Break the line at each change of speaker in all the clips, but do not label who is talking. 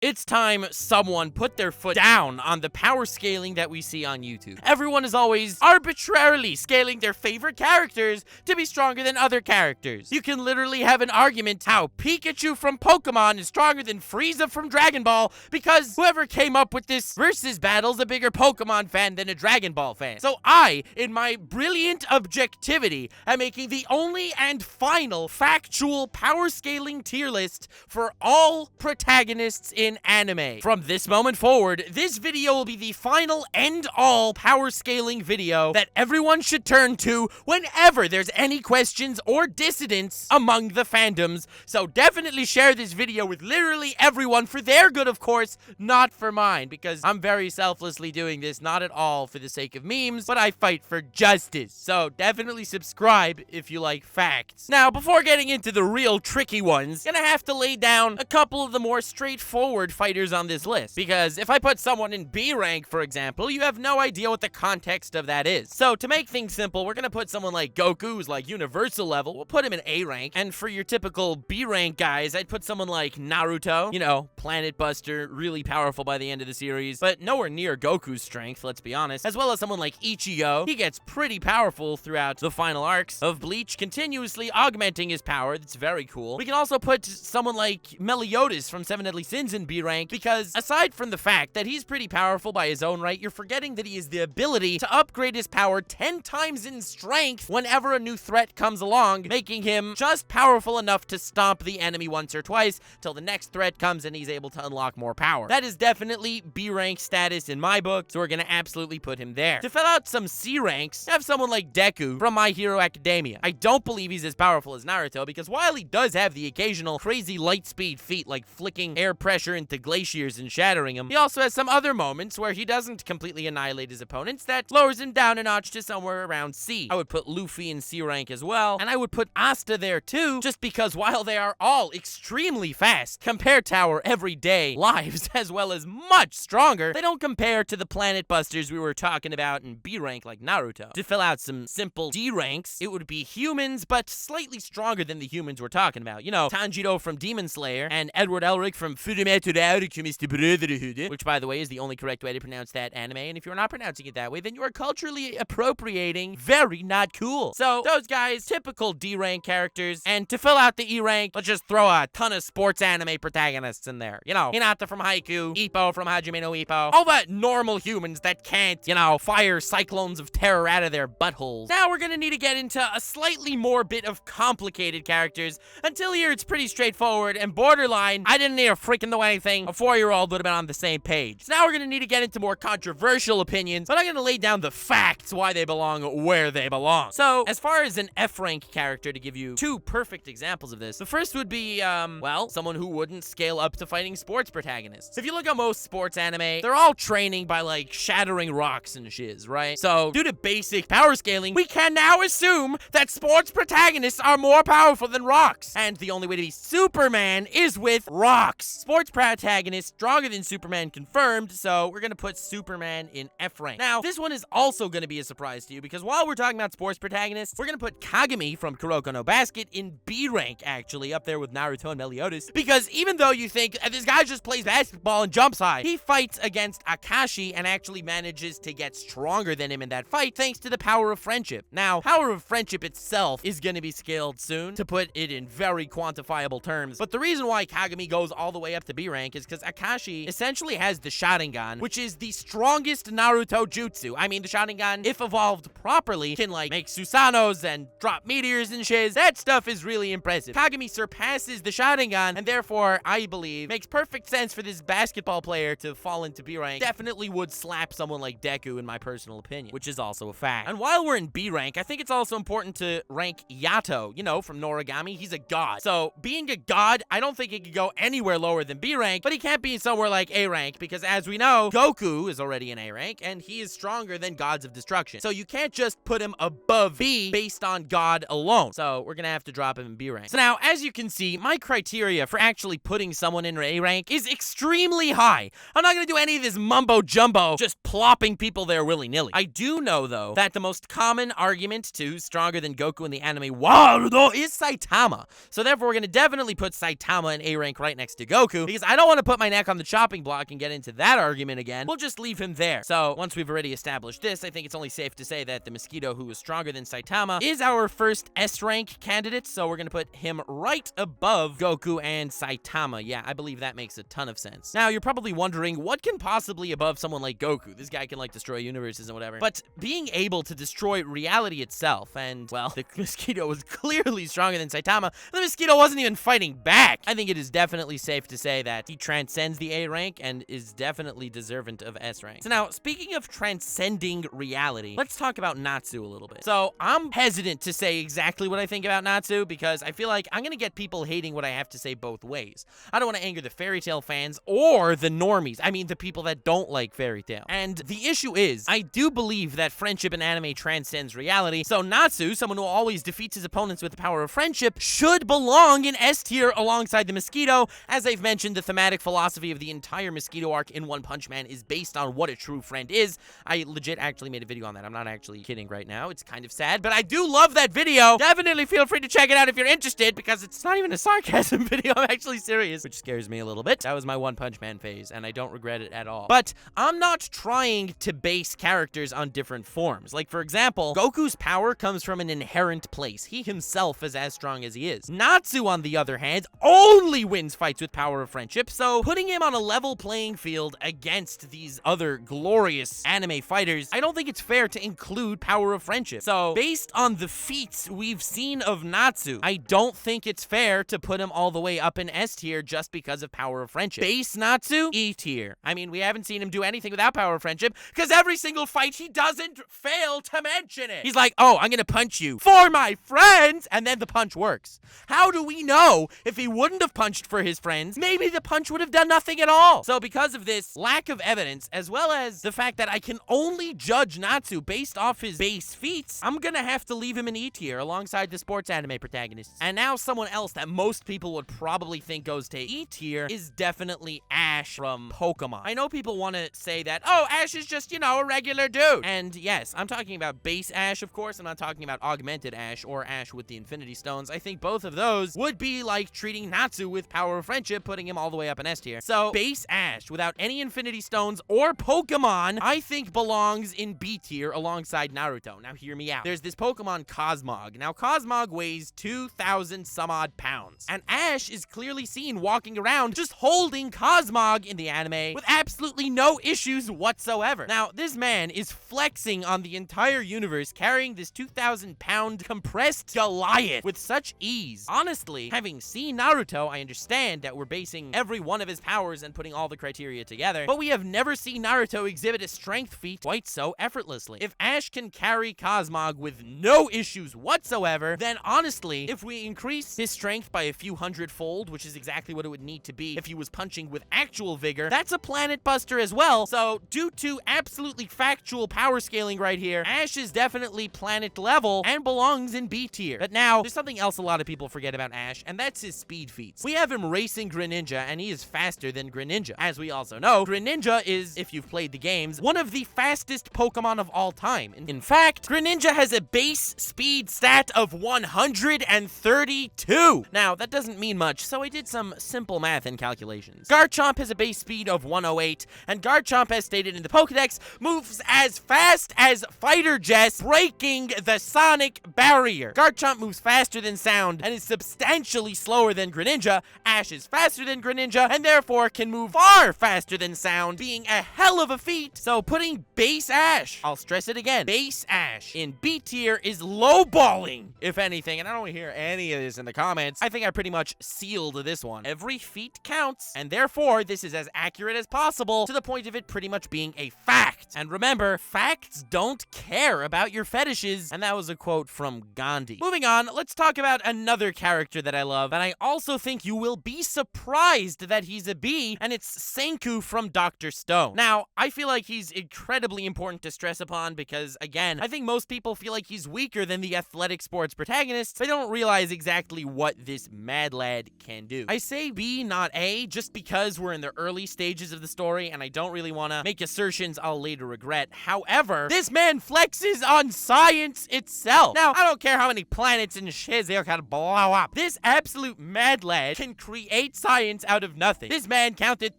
It's time someone put their foot down on the power scaling that we see on YouTube. Everyone is always arbitrarily scaling their favorite characters to be stronger than other characters. You can literally have an argument how Pikachu from Pokemon is stronger than Frieza from Dragon Ball because whoever came up with this versus battle is a bigger Pokemon fan than a Dragon Ball fan. So I, in my brilliant objectivity, am making the only and final factual power scaling tier list for all protagonists in anime. From this moment forward, this video will be the final end-all power scaling video that everyone should turn to whenever there's any questions or dissidents among the fandoms. So definitely share this video with literally everyone for their good, of course, not for mine, because I'm very selflessly doing this, not at all for the sake of memes, but I fight for justice. So definitely subscribe if you like facts. Now, before getting into the real tricky ones, gonna have to lay down a couple of the more straightforward fighters on this list, because if I put someone in B rank, for example, you have no idea what the context of that is. So to make things simple, we're gonna put someone like Goku, who's like universal level. We'll put him in A rank, and for your typical B rank guys, I'd put someone like Naruto, you know, Planet Buster, really powerful by the end of the series, but nowhere near Goku's strength, let's be honest, as well as someone like Ichigo. He gets pretty powerful throughout the final arcs of Bleach, continuously augmenting his power. That's very cool. We can also put someone like Meliodas from Seven Deadly Sins in B rank, because aside from the fact that he's pretty powerful by his own right, you're forgetting that he has the ability to upgrade his power 10 times in strength whenever a new threat comes along, making him just powerful enough to stomp the enemy once or twice till the next threat comes and he's able to unlock more power. That is definitely B rank status in my book, so we're gonna absolutely put him there. To fill out some C ranks, have someone like Deku from My Hero Academia. I don't believe he's as powerful as Naruto, because while he does have the occasional crazy light speed feat like flicking air pressure into glaciers and shattering him, he also has some other moments where he doesn't completely annihilate his opponents that lowers him down a notch to somewhere around C. I would put Luffy in C rank as well, and I would put Asta there too, just because while they are all extremely fast, compare to our everyday lives, as well as much stronger, they don't compare to the Planet Busters we were talking about in B rank like Naruto. To fill out some simple D ranks, it would be humans, but slightly stronger than the humans we're talking about. You know, Tanjiro from Demon Slayer, and Edward Elric from Fullmetal Alchemist Brotherhood, which, by the way, is the only correct way to pronounce that anime, and if you're not pronouncing it that way, then you are culturally appropriating. Very not cool. So, those guys, typical D rank characters, and to fill out the E rank, let's just throw a ton of sports anime protagonists in there. You know, Hinata from Haikyuu, Ippo from Hajime no Ippo, all the normal humans that can't, you know, fire cyclones of terror out of their buttholes. Now we're gonna need to get into a slightly more bit of complicated characters. Until here, it's pretty straightforward and borderline, I didn't need to freaking know anything. A 4-year-old would have been on the same page. So now we're gonna need to get into more controversial opinions, but I'm gonna lay down the facts why they belong where they belong. So, as far as an F rank character, to give you two perfect examples of this, the first would be, well, someone who wouldn't scale up to fighting sports protagonists. If you look at most sports anime, they're all training by, like, shattering rocks and shiz, right? So, due to basic power scaling, we can now assume that sports protagonists are more powerful than rocks. And the only way to be Superman is with rocks. Sports protagonist stronger than Superman confirmed, so we're gonna put Superman in F rank. Now, this one is also gonna be a surprise to you, because while we're talking about sports protagonists, we're gonna put Kagami from Kuroko no Basket in B rank, actually, up there with Naruto and Meliodas, because even though you think this guy just plays basketball and jumps high, he fights against Akashi and actually manages to get stronger than him in that fight thanks to the power of friendship. Now, power of friendship itself is gonna be scaled soon, to put it in very quantifiable terms, but the reason why Kagami goes all the way up to B rank is because Akashi essentially has the Sharingan, which is the strongest Naruto jutsu. I mean, the Sharingan, if evolved properly, can, like, make Susanos and drop meteors and shiz. That stuff is really impressive. Kagami surpasses the Sharingan, and therefore, I believe, makes perfect sense for this basketball player to fall into B rank. Definitely would slap someone like Deku, in my personal opinion, which is also a fact. And while we're in B rank, I think it's also important to rank Yato, you know, from Noragami. He's a god. So, being a god, I don't think he could go anywhere lower than B rank, but he can't be somewhere like A rank, because as we know, Goku is already in A rank, and he is stronger than Gods of Destruction. So you can't just put him above B based on God alone. So we're gonna have to drop him in B rank. So now, as you can see, my criteria for actually putting someone in A rank is extremely high. I'm not gonna do any of this mumbo jumbo, just plopping people there willy-nilly. I do know, though, that the most common argument to who's stronger than Goku in the anime world is Saitama. So therefore, we're gonna definitely put Saitama in A rank right next to Goku, because I don't want to put my neck on the chopping block and get into that argument again. We'll just leave him there. So once we've already established this, I think it's only safe to say that the mosquito who is stronger than Saitama is our first S-rank candidate. So we're going to put him right above Goku and Saitama. Yeah, I believe that makes a ton of sense. Now, you're probably wondering, what can possibly above someone like Goku? This guy can, like, destroy universes and whatever. But being able to destroy reality itself, and, well, the mosquito was clearly stronger than Saitama. The mosquito wasn't even fighting back. I think it is definitely safe to say that he transcends the A rank and is definitely deserving of S rank. So now, speaking of transcending reality, let's talk about Natsu a little bit. So I'm hesitant to say exactly what I think about Natsu because I feel like I'm gonna get people hating what I have to say both ways. I don't want to anger the fairy tale fans or the normies. I mean, the people that don't like fairy tale. And the issue is, I do believe that friendship in anime transcends reality. So Natsu, someone who always defeats his opponents with the power of friendship, should belong in S tier alongside the mosquito. As I've mentioned, the thematic philosophy of the entire mosquito arc in One Punch Man is based on what a true friend is. I legit actually made a video on that. I'm not actually kidding right now. It's kind of sad, but I do love that video. Definitely feel free to check it out if you're interested, because it's not even a sarcasm video. I'm actually serious, which scares me a little bit. That was my One Punch Man phase, and I don't regret it at all. But I'm not trying to base characters on different forms. Like, for example, Goku's power comes from an inherent place. He himself is as strong as he is. Natsu, on the other hand, only wins fights with power of friendship, so putting him on a level playing field against these other glorious anime fighters, I don't think it's fair to include power of friendship. So, based on the feats we've seen of Natsu, I don't think it's fair to put him all the way up in S tier just because of power of friendship. Base Natsu, E tier. I mean, we haven't seen him do anything without power of friendship, because every single fight he doesn't fail to mention it. He's like, oh, I'm gonna punch you for my friends, and then the punch works. How do we know if he wouldn't have punched for his friends, maybe the punch would have done nothing at all? So because of this lack of evidence, as well as the fact that I can only judge Natsu based off his base feats, I'm gonna have to leave him in E tier alongside the sports anime protagonists. And now someone else that most people would probably think goes to E tier is definitely Ash from Pokemon. I know people want to say that, oh, Ash is just, you know, a regular dude. And yes, I'm talking about base Ash, of course. I'm not talking about augmented Ash or Ash with the Infinity Stones. I think both of those would be like treating Natsu with power of friendship, putting him all the way up in S tier. So base Ash without any Infinity Stones or Pokemon, I think belongs in B tier alongside Naruto. Now hear me out. There's this Pokemon Cosmog. Now Cosmog weighs 2,000 some odd pounds. And Ash is clearly seen walking around just holding Cosmog in the anime with absolutely no issues whatsoever. Now this man is flexing on the entire universe, carrying this 2,000-pound compressed Goliath with such ease. Honestly, having seen Naruto, I understand that we're basing every one of his powers and putting all the criteria together, but we have never seen Naruto exhibit a strength feat quite so effortlessly. If Ash can carry Cosmog with no issues whatsoever, then honestly, if we increase his strength by a few hundredfold, which is exactly what it would need to be if he was punching with actual vigor, that's a planet buster as well. So due to absolutely factual power scaling right here, Ash is definitely planet level and belongs in B tier. But now, there's something else a lot of people forget about Ash, and that's his speed feats. We have him racing Greninja, and he is faster than Greninja. As we also know, Greninja is, if you've played the games, one of the fastest Pokemon of all time. In fact, Greninja has a base speed stat of 132. Now, that doesn't mean much, so I did some simple math and calculations. Garchomp has a base speed of 108, and Garchomp, as stated in the Pokedex, moves as fast as fighter jets, breaking the sonic barrier. Garchomp moves faster than sound and is substantially slower than Greninja. Ash is faster than Greninja and therefore can move far faster than sound, being a hell of a feat. So putting base Ash, I'll stress it again, base Ash in B tier is lowballing, if anything, and I don't hear any of this in the comments. I think I pretty much sealed this one. Every feat counts, and therefore this is as accurate as possible, to the point of it pretty much being a fact. And remember, facts don't care about your fetishes, and that was a quote from Gandhi. Moving on, let's talk about another character that I love, and I also think you will be surprised that he's a B, and it's Senku from Dr. Stone. Now, I feel like he's incredibly important to stress upon because, again, I think most people feel like he's weaker than the athletic sports protagonists. They don't realize exactly what this mad lad can do. I say B, not A, just because we're in the early stages of the story, and I don't really want to make assertions I'll later later regret. However, this man flexes on science itself. Now, I don't care how many planets and shiz they're gonna blow up. This absolute mad lad can create science out of nothing. This man counted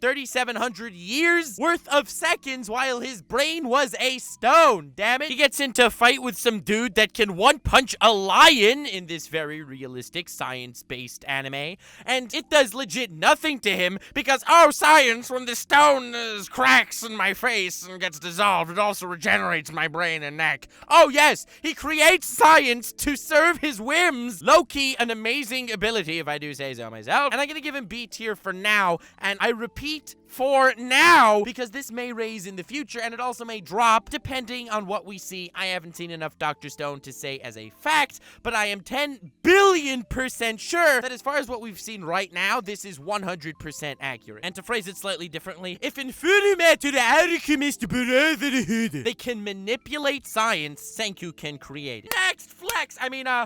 3,700 years worth of seconds while his brain was a stone. Damn it. He gets into a fight with some dude that can one-punch a lion in this very realistic science-based anime, and it does legit nothing to him because, oh, science, when the stone cracks in my face and gets dissolved, it also regenerates my brain and neck. Oh, yes, he creates science to serve his whims. Low-key, an amazing ability, if I do say so myself, and I'm gonna give him B tier for now, and I repeat, for now, because this may raise in the future, and it also may drop, depending on what we see. I haven't seen enough Dr. Stone to say as a fact, but I am 10 billion% sure that as far as what we've seen right now, this is 100% accurate. And to phrase it slightly differently, if in they can manipulate science, Senku can create it.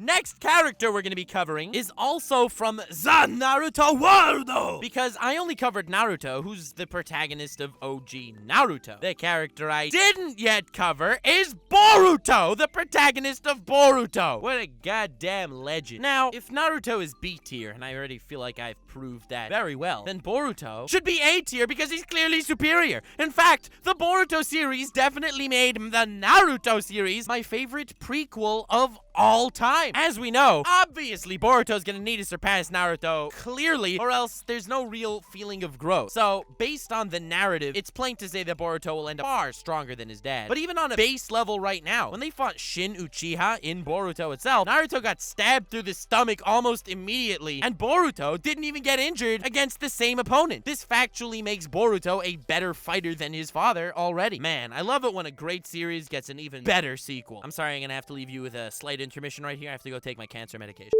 Next character we're gonna be covering is also from the Naruto world, because I only covered Naruto, who's the protagonist of OG Naruto. The character I didn't yet cover is Boruto, the protagonist of Boruto. What a goddamn legend. Now, if Naruto is B tier, and I already feel like I've proved that very well, then Boruto should be A tier because he's clearly superior. In fact, the Boruto series definitely made the Naruto series my favorite prequel of all time. As we know, obviously Boruto's gonna need to surpass Naruto clearly, or else there's no real feeling of growth. So, based on the narrative, it's plain to say that Boruto will end up far stronger than his dad. But even on a base level right now, when they fought Shin Uchiha in Boruto itself, Naruto got stabbed through the stomach almost immediately, and Boruto didn't even get injured against the same opponent. This factually makes Boruto a better fighter than his father already. Man, I love it when a great series gets an even better sequel. I'm sorry, I'm gonna have to leave you with a slight intermission right here. I have to go take my cancer medication.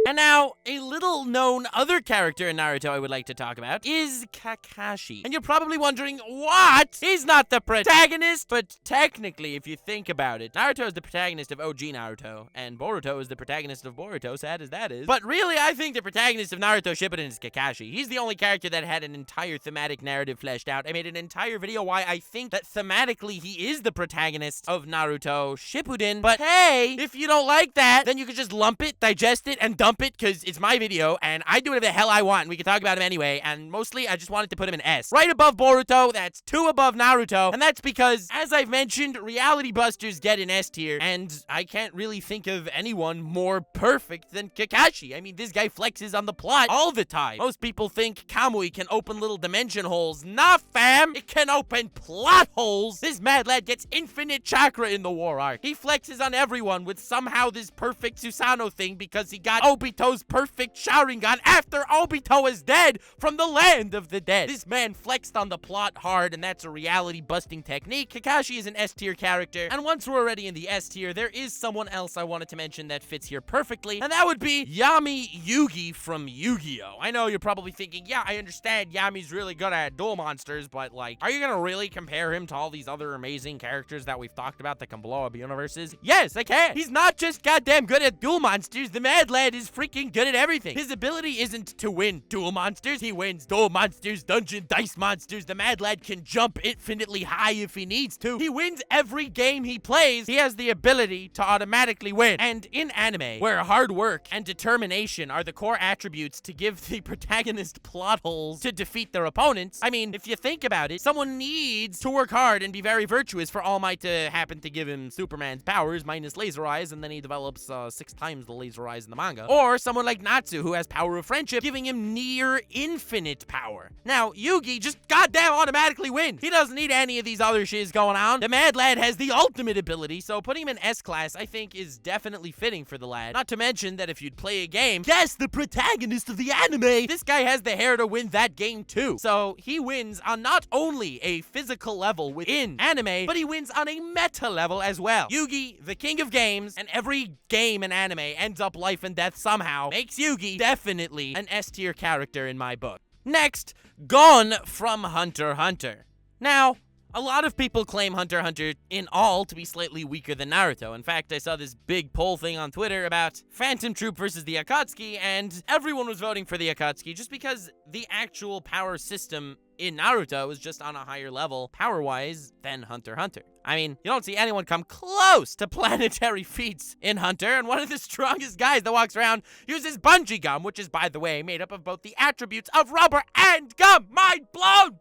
And now, a little known other character in Naruto I would like to talk about is Kakashi. And you're probably wondering, what? He's not the protagonist, but technically, if you think about it, Naruto is the protagonist of OG Naruto, and Boruto is the protagonist of Boruto, sad as that is. But really, I think the protagonist of Naruto Shippuden is Kakashi. He's the only character that had an entire thematic narrative fleshed out. I made an entire video why I think that thematically he is the protagonist of Naruto Shippuden, but hey, if you don't like that, then you can just lump it, digest it, and dump it, because it's my video, and I do whatever the hell I want, and we can talk about him anyway, and mostly, I just wanted to put him in S. Right above Boruto, that's 2 above Naruto, and that's because, as I've mentioned, reality busters get an S tier, and I can't really think of anyone more perfect than Kakashi. I mean, this guy flexes on the plot all the time. Most people think Kamui can open little dimension holes. Nah, fam! It can open plot holes! This mad lad gets infinite chakra in the war arc. He flexes on everyone with somehow this perfect Susanoo thing because he got Obito's perfect Sharingan after Obito is dead from the land of the dead. This man flexed on the plot hard, and that's a reality-busting technique. Kakashi is an S-tier character, and once we're already in the S-tier, there is someone else I wanted to mention that fits here perfectly, and that would be Yami Yugi from Yu-Gi-Oh! I know you're probably thinking, yeah, I understand Yami's really good at duel monsters, but, like, are you gonna really compare him to all these other amazing characters that we've talked about that can blow up universes? Yes, I can! He's not just goddamn good at duel monsters, the mad lad is freaking good at everything. His ability isn't to win duel monsters, he wins duel monsters, dungeon dice monsters. The mad lad can jump infinitely high if he needs to. He wins every game he plays. He has the ability to automatically win. And in anime, where hard work and determination are the core attributes to give the protagonist plot holes to defeat their opponents, I mean, if you think about it, someone needs to work hard and be very virtuous for All Might to happen to give him Superman's powers minus laser eyes, and then he develops 6 times the laser eyes in the manga. Or someone like Natsu, who has power of friendship, giving him near infinite power. Now, Yugi just goddamn automatically wins. He doesn't need any of these other shiz going on. The mad lad has the ultimate ability, so putting him in S-class, I think, is definitely fitting for the lad. Not to mention that if you'd play a game, guess the protagonist of the anime, this guy has the hair to win that game too. So he wins on not only a physical level within anime, but he wins on a meta level as well. Yugi, the king of games, and every game in anime ends up life and death somehow, makes Yugi definitely an S-tier character in my book. Next, Gon from Hunter x Hunter. Now, A lot of people claim Hunter x Hunter in all to be slightly weaker than Naruto. In fact, I saw this big poll thing on Twitter about Phantom Troop versus the Akatsuki, and everyone was voting for the Akatsuki just because the actual power system in Naruto is just on a higher level, power-wise, than Hunter x Hunter. I mean, you don't see anyone come close to planetary feats in Hunter, and one of the strongest guys that walks around uses bungee gum, which is, by the way, made up of both the attributes of rubber and gum. Mind blown!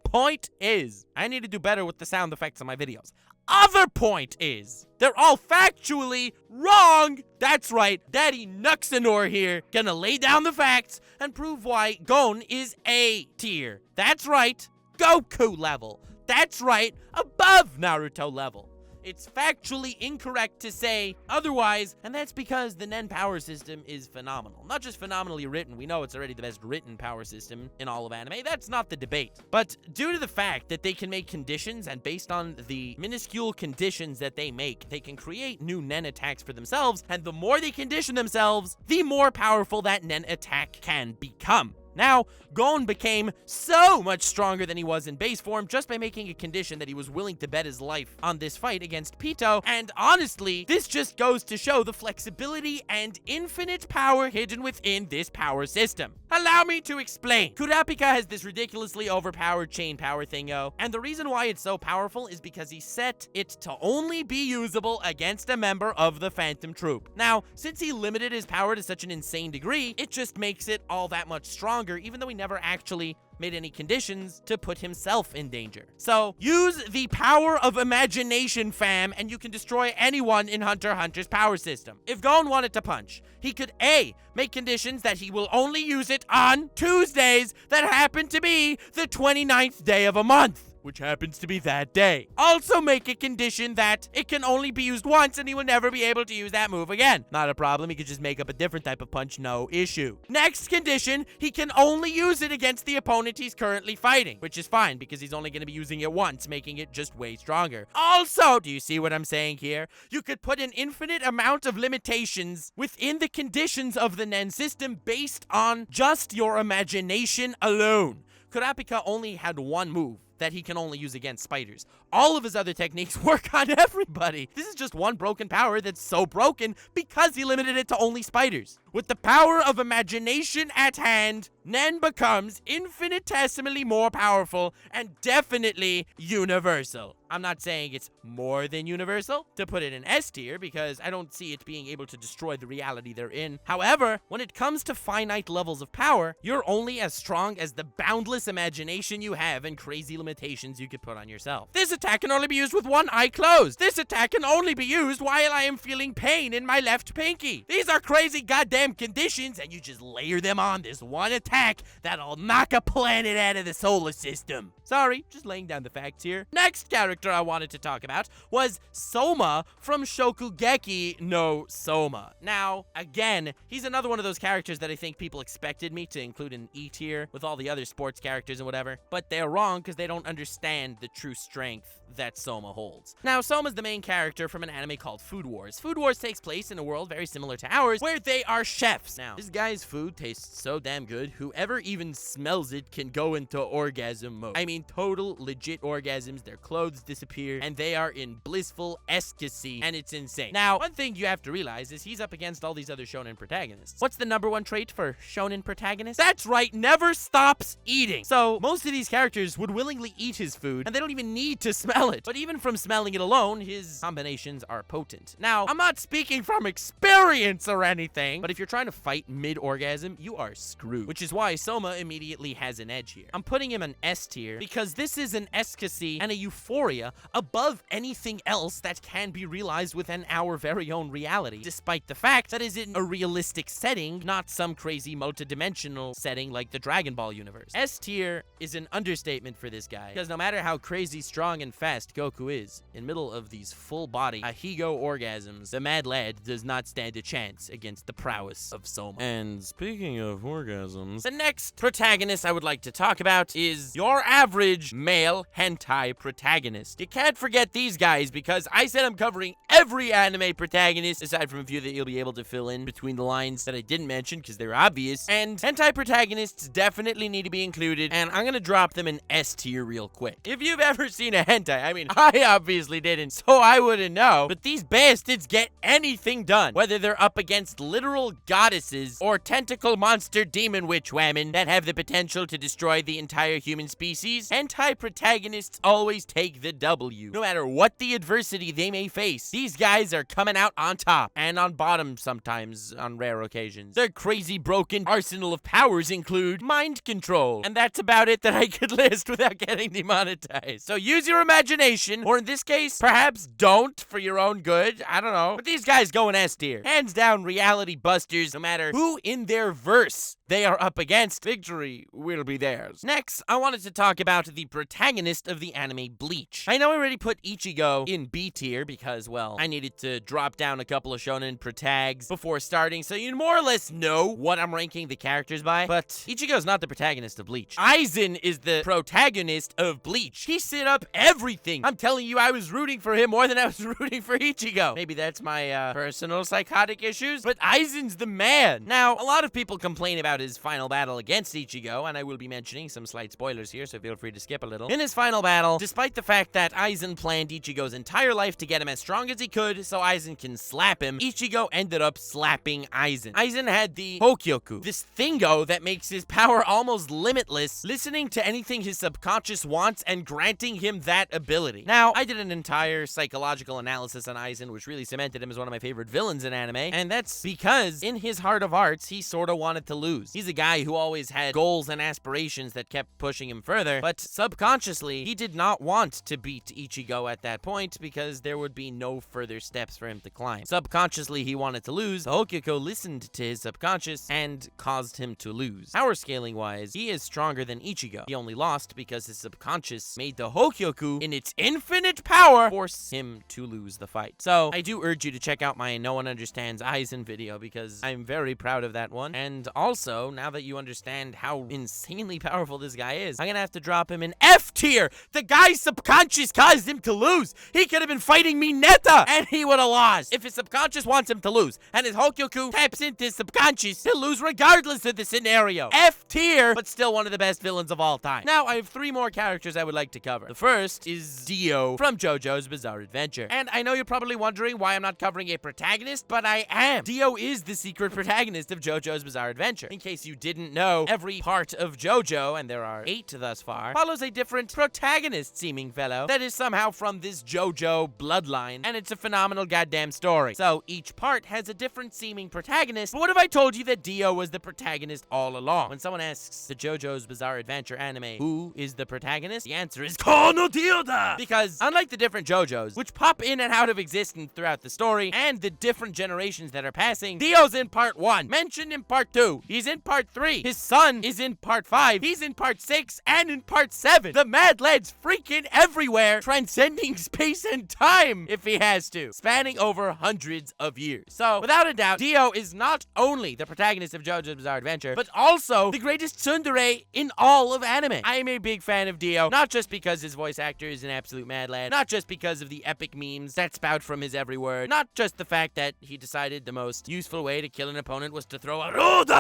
Point is, I need to do better with the sound effects on my videos. Other point is, they're all factually wrong. That's right, Daddy Nuxanor here, gonna lay down the facts and prove why Gon is A tier. That's right, Goku level. That's right, above Naruto level. It's factually incorrect to say otherwise, and that's because the Nen power system is phenomenal. Not just phenomenally written, we know it's already the best written power system in all of anime, that's not the debate. But due to the fact that they can make conditions, and based on the minuscule conditions that they make, they can create new Nen attacks for themselves, and the more they condition themselves, the more powerful that Nen attack can become. Now, Gon became so much stronger than he was in base form just by making a condition that he was willing to bet his life on this fight against Pito, and honestly, this just goes to show the flexibility and infinite power hidden within this power system. Allow me to explain. Kurapika has this ridiculously overpowered chain power thingo, and the reason why it's so powerful is because he set it to only be usable against a member of the Phantom Troop. Now, since he limited his power to such an insane degree, it just makes it all that much stronger, even though he never actually made any conditions to put himself in danger. So, use the power of imagination, fam, and you can destroy anyone in Hunter x Hunter's power system. If Gon wanted to punch, he could A, make conditions that he will only use it on Tuesdays that happen to be the 29th day of a month, which happens to be that day. Also make a condition that it can only be used once and he will never be able to use that move again. Not a problem, he could just make up a different type of punch, no issue. Next condition, he can only use it against the opponent he's currently fighting, which is fine because he's only going to be using it once, making it just way stronger. Also, do you see what I'm saying here? You could put an infinite amount of limitations within the conditions of the Nen system based on just your imagination alone. Kurapika only had one move that he can only use against spiders. All of his other techniques work on everybody. This is just one broken power that's so broken because he limited it to only spiders. With the power of imagination at hand, Nen becomes infinitesimally more powerful and definitely universal. I'm not saying it's more than universal to put it in S tier because I don't see it being able to destroy the reality they're in. However, when it comes to finite levels of power, you're only as strong as the boundless imagination you have and crazy limitations you could put on yourself. This attack can only be used with one eye closed. This attack can only be used while I am feeling pain in my left pinky. These are crazy goddamn conditions, and you just layer them on this one attack that'll knock a planet out of the solar system. Sorry, just laying down the facts here. Next character I wanted to talk about was Soma from Shokugeki no Soma. Now, again, he's another one of those characters that I think people expected me to include in E tier with all the other sports characters and whatever, but they're wrong because they don't understand the true strength that Soma holds. Now, Soma's the main character from an anime called Food Wars. Food Wars takes place in a world very similar to ours, where they are chefs. Now, this guy's food tastes so damn good, whoever even smells it can go into orgasm mode. I mean, total legit orgasms, their clothes disappear, and they are in blissful ecstasy, and it's insane. Now, one thing you have to realize is he's up against all these other shonen protagonists. What's the #1 trait for shonen protagonists? That's right, never stops eating. So, most of these characters would willingly eat his food, and they don't even need to smell it. But even from smelling it alone, his combinations are potent. Now, I'm not speaking from experience or anything, but if you're trying to fight mid-orgasm, you are screwed. Which is why Soma immediately has an edge here. I'm putting him an S tier because this is an ecstasy and a euphoria above anything else that can be realized within our very own reality, despite the fact that is in a realistic setting, not some crazy multidimensional setting like the Dragon Ball universe. S tier is an understatement for this guy, because no matter how crazy strong and fast fast Goku is in middle of these full-body Ahigo orgasms, the mad lad does not stand a chance against the prowess of Soma. And speaking of orgasms, the next protagonist I would like to talk about is your average male hentai protagonist. You can't forget these guys because I said I'm covering every anime protagonist aside from a few that you'll be able to fill in between the lines that I didn't mention because they're obvious. And hentai protagonists definitely need to be included, and I'm gonna drop them in S tier real quick. If you've ever seen a hentai, I mean, I obviously didn't, so I wouldn't know, but these bastards get anything done, whether they're up against literal goddesses or tentacle monster demon witch women that have the potential to destroy the entire human species. Hentai protagonists always take the W. No matter what the adversity they may face, these guys are coming out on top and on bottom sometimes on rare occasions. Their crazy broken arsenal of powers include mind control, and that's about it that I could list without getting demonetized. So use your imagination, or in this case, perhaps don't for your own good. I don't know. But these guys go in S tier. Hands down reality busters, no matter who in their verse they are up against, victory will be theirs. Next, I wanted to talk about the protagonist of the anime Bleach. I know I already put Ichigo in B tier because, well, I needed to drop down a couple of shonen protags before starting, so you more or less know what I'm ranking the characters by, but Ichigo's not the protagonist of Bleach. Aizen is the protagonist of Bleach. He set up everything. I'm telling you, I was rooting for him more than I was rooting for Ichigo. Maybe that's my personal psychotic issues, but Aizen's the man. Now, a lot of people complain about his final battle against Ichigo, and I will be mentioning some slight spoilers here, so feel free to skip a little. In his final battle, despite the fact that Aizen planned Ichigo's entire life to get him as strong as he could so Aizen can slap him, Ichigo ended up slapping Aizen. Aizen had the Hokyoku, this thingo that makes his power almost limitless, listening to anything his subconscious wants and granting him that ability. Now, I did an entire psychological analysis on Aizen, which really cemented him as one of my favorite villains in anime, and that's because in his heart of hearts, he sort of wanted to lose. He's a guy who always had goals and aspirations that kept pushing him further, but subconsciously, he did not want to beat Ichigo at that point because there would be no further steps for him to climb. Subconsciously, he wanted to lose. The Hokyoku listened to his subconscious and caused him to lose. Power scaling wise, he is stronger than Ichigo. He only lost because his subconscious made the Hokyoku in its infinite power force him to lose the fight. So I do urge you to check out my No One Understands Aizen video because I'm very proud of that one. And also, now that you understand how insanely powerful this guy is, I'm gonna have to drop him in F tier. The guy's subconscious caused him to lose. He could have been fighting Mineta and he would have lost. If his subconscious wants him to lose and his Hokyoku taps into his subconscious, he'll lose regardless of the scenario. F tier, but still one of the best villains of all time. Now, I have 3 more characters I would like to cover. The first is Dio from JoJo's Bizarre Adventure. And I know you're probably wondering why I'm not covering a protagonist, but I am. Dio is the secret protagonist of JoJo's Bizarre Adventure. In case you didn't know, every part of JoJo, and there are 8 thus far, follows a different protagonist-seeming fellow that is somehow from this JoJo bloodline, and it's a phenomenal goddamn story. So each part has a different seeming protagonist, but what if I told you that Dio was the protagonist all along? When someone asks the JoJo's Bizarre Adventure anime, who is the protagonist? The answer is Kono Dio-da! Because unlike the different JoJo's, which pop in and out of existence throughout the story, and the different generations that are passing, Dio's in part 1, mentioned in part 2, he's in part 3, his son is in part 5, he's in part 6, and in part 7. The mad lad's freaking everywhere, transcending space and time if he has to, spanning over hundreds of years. So, without a doubt, Dio is not only the protagonist of JoJo's Bizarre Adventure, but also the greatest tsundere in all of anime. I am a big fan of Dio, not just because his voice actor is an absolute mad lad, not just because of the epic memes that spout from his every word, not just the fact that he decided the most useful way to kill an opponent was to throw a Roda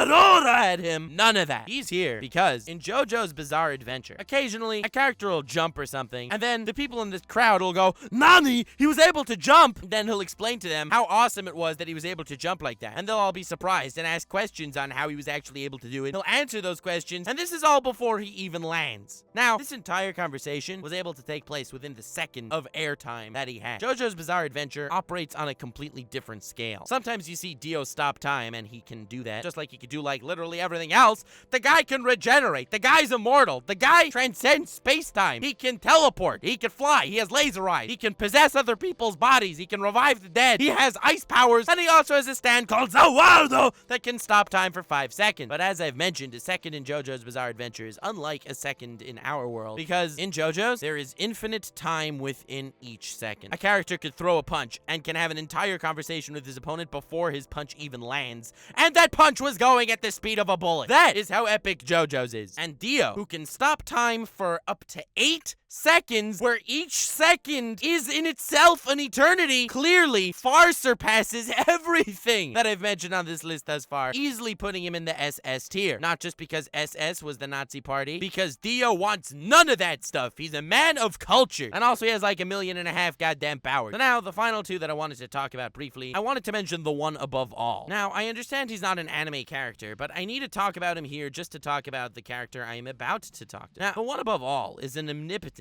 at him. None of that. He's here because in JoJo's Bizarre Adventure, occasionally a character will jump or something, and then the people in the crowd will go, "Nani, he was able to jump!" Then he'll explain to them how awesome it was that he was able to jump like that, and they'll all be surprised and ask questions on how he was actually able to do it. He'll answer those questions, and this is all before he even lands. Now, this entire conversation was able to take place within the second of airtime that he had. JoJo's Bizarre Adventure operates on a completely different scale. Sometimes you see Dio stop time, and he can do that, just like he could do like literally everything else, the guy can regenerate. The guy's immortal. The guy transcends space-time. He can teleport. He can fly. He has laser eyes. He can possess other people's bodies. He can revive the dead. He has ice powers. And he also has a stand called Zawardo that can stop time for 5 seconds. But as I've mentioned, a second in JoJo's Bizarre Adventure is unlike a second in our world, because in JoJo's, there is infinite time within each second. A character could throw a punch and can have an entire conversation with his opponent before his punch even lands. And that punch was going at the speed of a bullet. That is how epic JoJo's is. And Dio, who can stop time for up to 8 seconds, where each second is in itself an eternity, clearly far surpasses everything that I've mentioned on this list thus far, easily putting him in the SS tier. Not just because SS was the Nazi party, because Dio wants none of that stuff. He's a man of culture, and also he has like 1.5 million goddamn powers. So now, the final two that I wanted to talk about briefly, I wanted to mention the one above all. Now, I understand he's not an anime character, but I need to talk about him here just to talk about the character I am about to talk to. Now, the one above all is an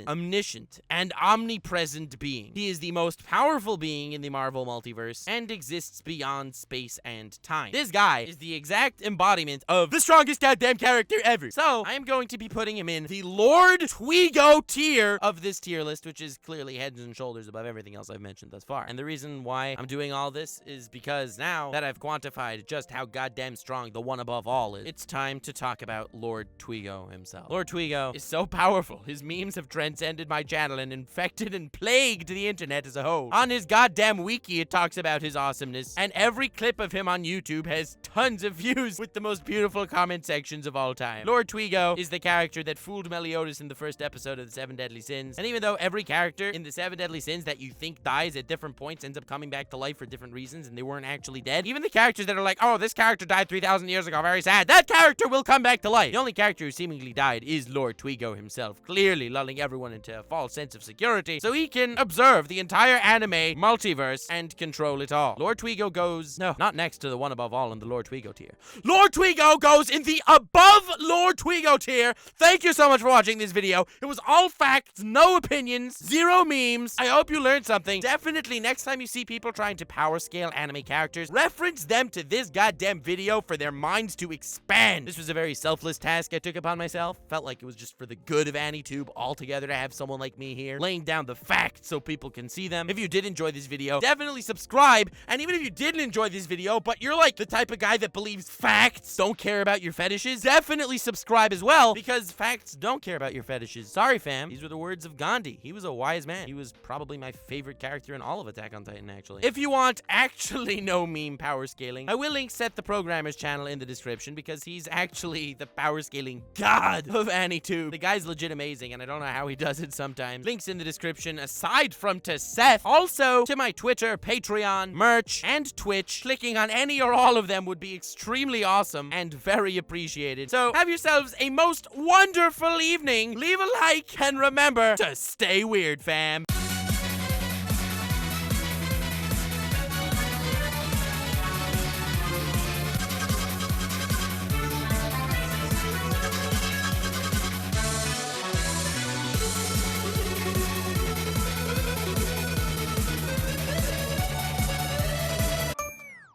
omniscient, and omnipresent being. He is the most powerful being in the Marvel multiverse and exists beyond space and time. This guy is the exact embodiment of the strongest goddamn character ever. So, I am going to be putting him in the Lord Twigo tier of this tier list, which is clearly heads and shoulders above everything else I've mentioned thus far. And the reason why I'm doing all this is because now that I've quantified just how goddamn strong the one above all is, it's time to talk about Lord Twigo himself. Lord Twigo is so powerful. His memes have transcended my channel and infected and plagued the internet as a whole. On his goddamn wiki, it talks about his awesomeness, and every clip of him on YouTube has tons of views with the most beautiful comment sections of all time. Lord Twigo is the character that fooled Meliodas in the first episode of the 7 Deadly Sins, and even though every character in the 7 Deadly Sins that you think dies at different points ends up coming back to life for different reasons and they weren't actually dead, even the characters that are like, oh, this character died 3,000 years ago, very sad, that character will come back to life. The only character who seemingly died is Lord Twigo himself, clearly lulling everyone into a false sense of security so he can observe the entire anime multiverse and control it all. Lord Twigo goes, no, not next to the one above all in the Lord Twigo tier. Lord Twigo goes in the above Lord Twigo tier. Thank you so much for watching this video. It was all facts, no opinions, zero memes. I hope you learned something. Definitely next time you see people trying to power scale anime characters, reference them to this goddamn video for their minds to expand. This was a very selfless task I took upon myself. Felt like it was just for the good of AniTube altogether to have someone like me here laying down the facts so people can see them. If you did enjoy this video, definitely subscribe. And even if you didn't enjoy this video, but you're like the type of guy that believes facts don't care about your fetishes, definitely subscribe as well, because facts don't care about your fetishes. Sorry, fam. These were the words of Gandhi. He was a wise man. He was probably my favorite character in all of Attack on Titan, actually. If you want actually no meme power scaling, I will link Seth the Programmer's channel in the description, because he's actually the power scaling god of AniTube. The guy's legit amazing, and I don't know how he does it sometimes. Links in the description, aside from to Seth, also to my Twitter, Patreon, merch, and Twitch. Clicking on any or all of them would be extremely awesome and very appreciated. So have yourselves a most wonderful evening. Leave a like, and remember to stay weird, fam.